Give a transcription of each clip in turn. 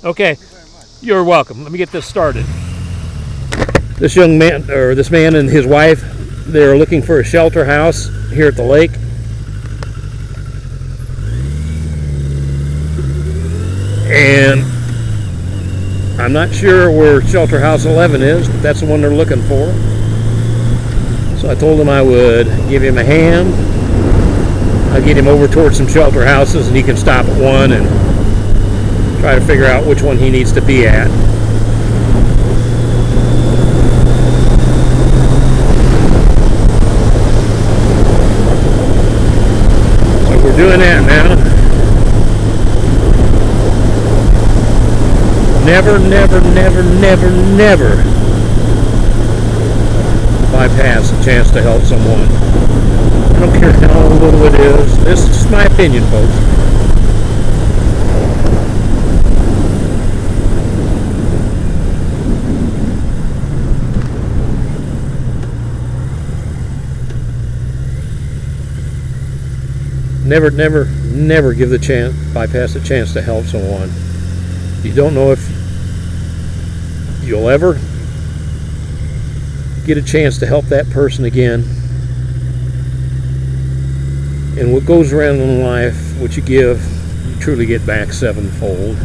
Okay, you're welcome. Let me get this started. This young man, or this man and his wife, they're looking for a shelter house here at the lake. And I'm not sure where shelter house 11 is, but that's the one they're looking for. So I told him I would give him a hand. I'll get him over towards some shelter houses and he can stop at one and try to figure out which one he needs to be at. So we're doing that now. Never, never, never, never, never bypass a chance to help someone. I don't care how little it is. This is just my opinion, folks. Never, never, never give the chance, bypass a chance to help someone. You don't know if you'll ever get a chance to help that person again. And what goes around in life, what you give, you truly get back sevenfold.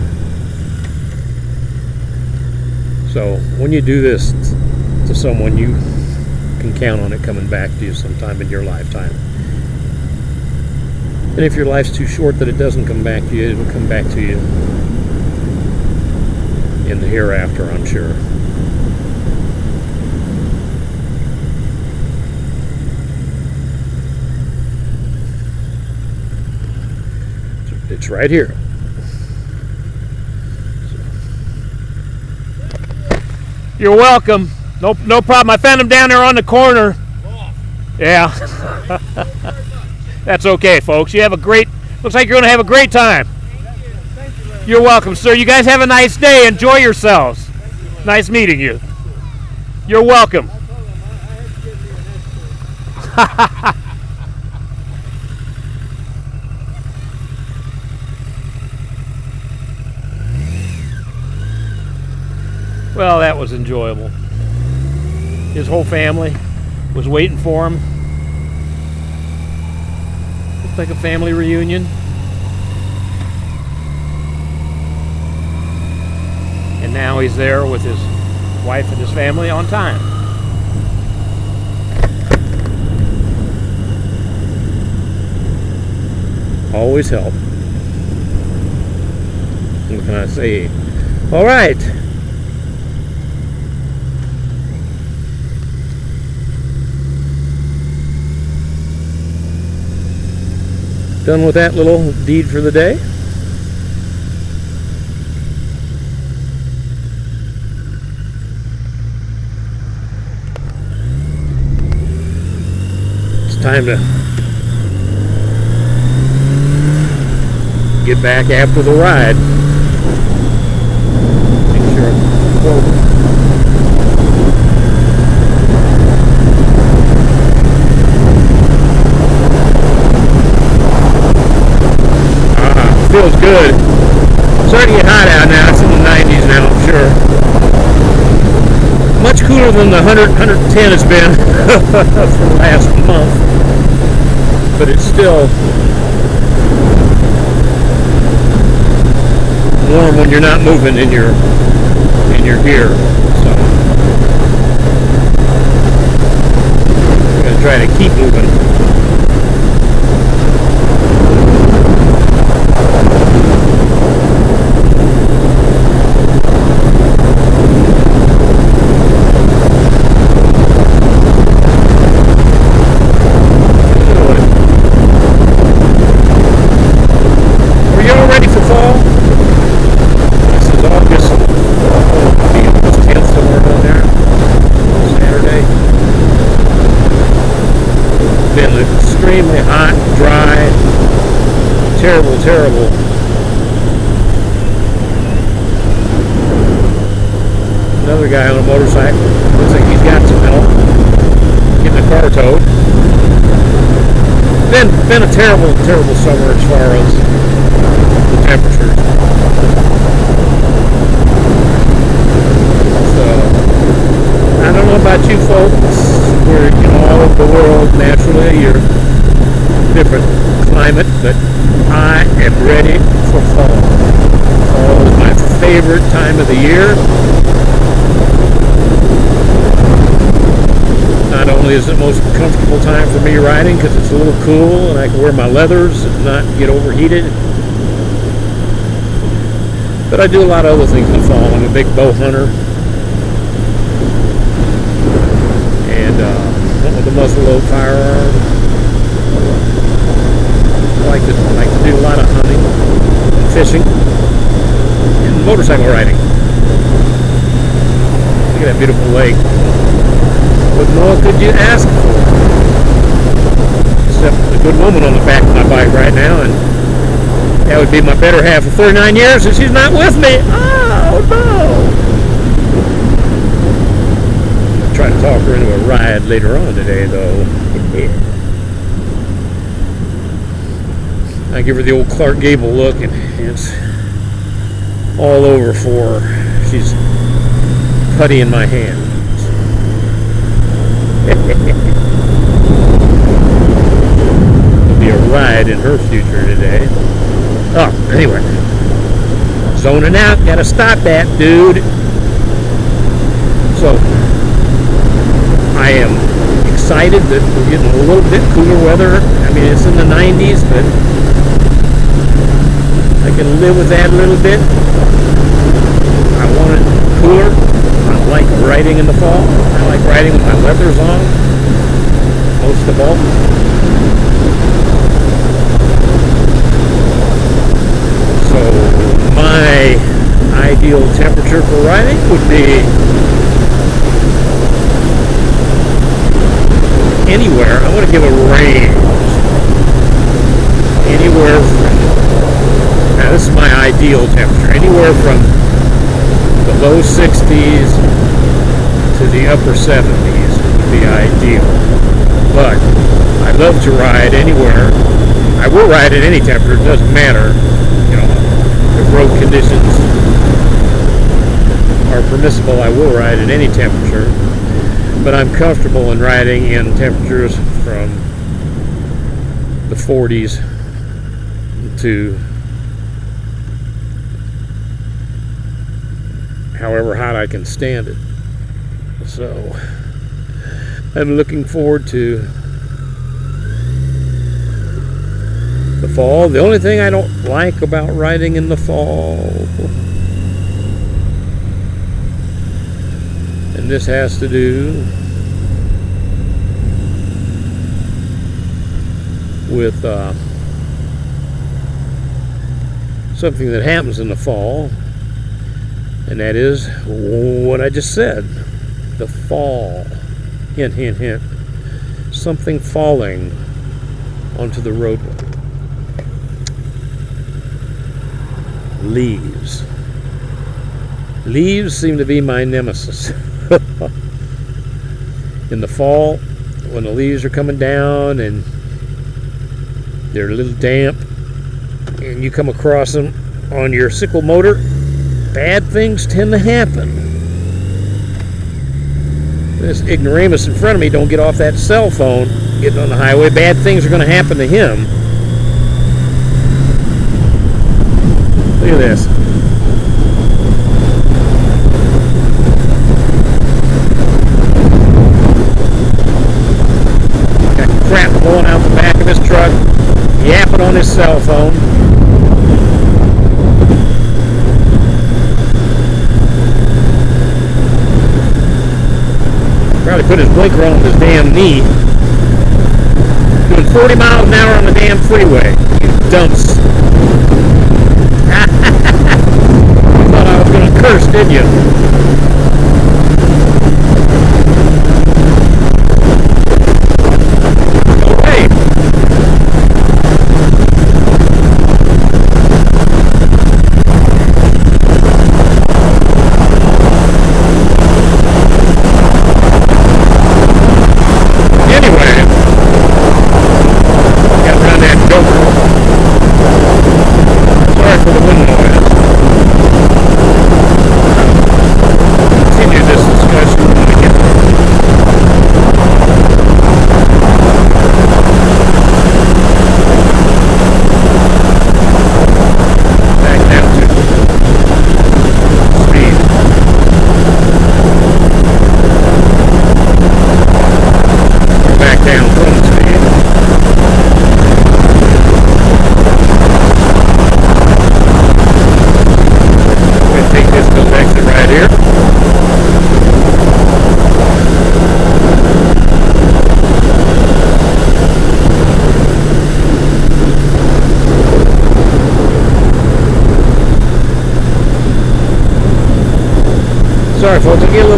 So when you do this to someone, you can count on it coming back to you sometime in your lifetime. And if your life's too short that it doesn't come back to you, it will come back to you in the hereafter, I'm sure. It's right here. You're welcome. No problem. I found him down there on the corner. Yeah. That's okay, folks. You have a great, looks like you're going to have a great time. You're welcome, sir. You guys have a nice day. Enjoy yourselves. Nice meeting you. You're welcome. Well, that was enjoyable. His whole family was waiting for him. Looked like a family reunion. And now he's there with his wife and his family on time. Always help. What can I say? All right. Done with that little deed for the day. It's time to get back after the ride. Make sure I'm forward. Feels good. It's starting to get hot out now. It's in the 90s now, I'm sure. Much cooler than the 110 has been for the last month. But it's still warm when you're not moving in your gear. So I'm going to try to keep moving. Extremely hot, dry, terrible, terrible. Another guy on a motorcycle. Looks like he's got some help getting the car towed. Been a terrible, terrible summer as far as the temperatures. know about you folks. We're all over the world naturally. You're different climate, but I am ready for fall. Fall is my favorite time of the year. Not only is it the most comfortable time for me riding because it's a little cool and I can wear my leathers and not get overheated, but I do a lot of other things in the fall. I'm a big bow hunter and with a muzzle load firearm. I like to do a lot of hunting, and fishing, and motorcycle riding. Look at that beautiful lake. What more could you ask for? Except a good woman on the back of my bike right now, and that would be my better half of 39 years, and she's not with me. Oh no! I'll try to talk her into a ride later on today, though. I give her the old Clark Gable look, and it's all over for her. She's putty in my hand. There'll be a ride in her future today. Oh, anyway. Zoning out, gotta stop that, dude. So, I am excited that we're getting a little bit cooler weather. I mean, it's in the 90s, but I can live with that a little bit. I want it cooler. I like riding in the fall. I like riding with my leathers on, most of all. So my ideal temperature for riding would be anywhere. I want to give a range. Anywhere from, now this is my ideal temperature, anywhere from the low 60s to the upper 70s would be ideal. But I love to ride anywhere. I will ride at any temperature, it doesn't matter. If road conditions are permissible, I will ride at any temperature. But I'm comfortable in riding in temperatures from the 40s to however hot I can stand it. So I'm looking forward to the fall. The only thing I don't like about riding in the fall, and this has to do with something that happens in the fall, and that is what I just said. The fall. Hint, hint, hint. Something falling onto the roadway. Leaves. Leaves seem to be my nemesis. In the fall, when the leaves are coming down and they're a little damp, and you come across them on your sickle motor, bad things tend to happen. This ignoramus in front of me don't get off that cell phone getting on the highway. Bad things are going to happen to him. Look at this. Got crap blowing out the back of his truck, yapping on his cell phone. Probably put his blinker on his damn knee. Doing 40 miles an hour on the damn freeway. You dumps. You thought I was going to curse, did you? Okay.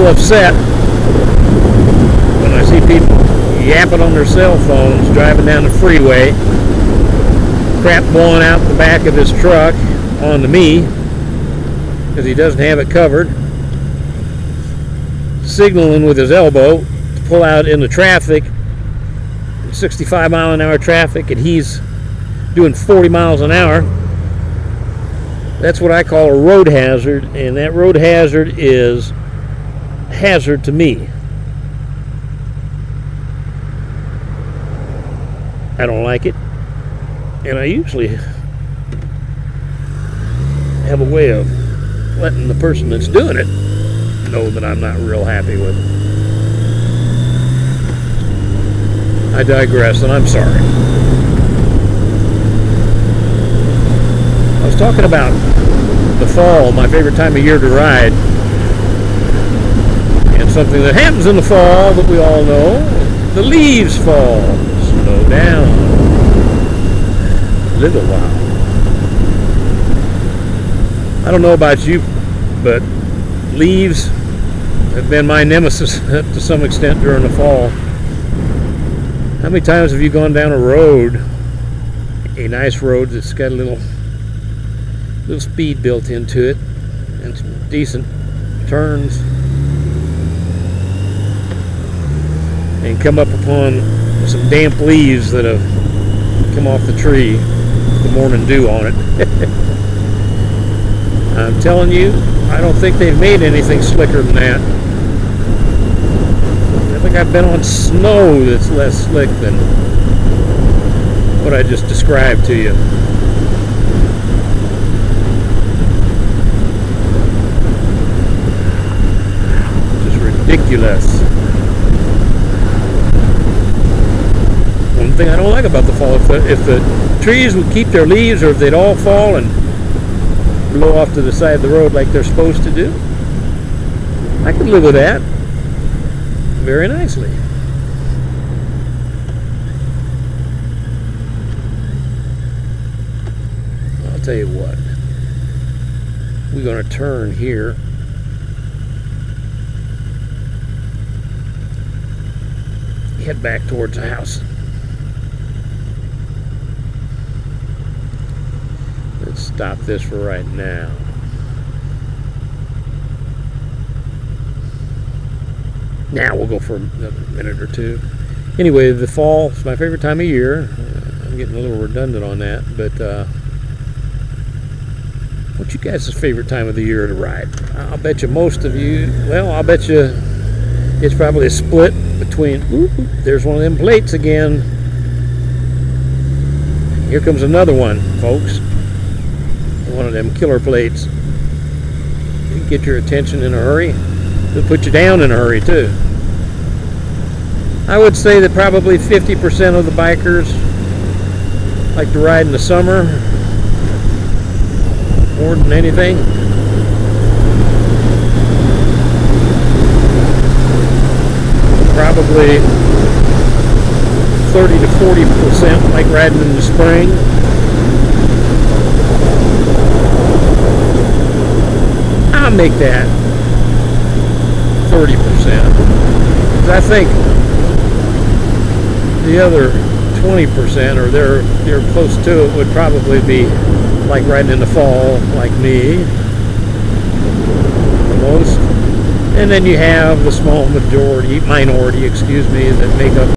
upset when I see people yapping on their cell phones driving down the freeway, crap blowing out the back of his truck onto me because he doesn't have it covered, signaling with his elbow to pull out into traffic, 65 mile an hour traffic, and he's doing 40 miles an hour. That's what I call a road hazard, and that road hazard is a hazard to me. I don't like it, and I usually have a way of letting the person that's doing it know that I'm not real happy with it. I digress, and I'm sorry. I was talking about the fall, my favorite time of year to ride, and something that happens in the fall that we all know: the leaves fall. Slow down a little while. I don't know about you, but leaves have been my nemesis to some extent during the fall. How many times have you gone down a road, a nice road that's got a little speed built into it and some decent turns, and come up upon some damp leaves that have come off the tree with the morning dew on it? I'm telling you, I don't think they've made anything slicker than that. I think I've been on snow that's less slick than what I just described to you. Just ridiculous. One thing I don't like about the fall, if the trees would keep their leaves, or if they'd all fall and blow off to the side of the road like they're supposed to do, I could live with that very nicely. I'll tell you what, we're going to turn here. Head back towards the house. Let's stop this for right now. Now we'll go for another minute or two. Anyway, the fall is my favorite time of year. I'm getting a little redundant on that, but what's you guys' favorite time of the year to ride? I'll bet you most of you, well, I'll bet you it's probably a split between, there's one of them plates again. Here comes another one, folks. One of them killer plates. You can get your attention in a hurry. It'll put you down in a hurry too. I would say that probably 50% of the bikers like to ride in the summer more than anything. Probably 30 to 40% like riding in the spring. I'll make that 30%. I think the other 20%, or they're close to it, would probably be like riding in the fall, like me, the most. And then you have the small minority, excuse me, that make up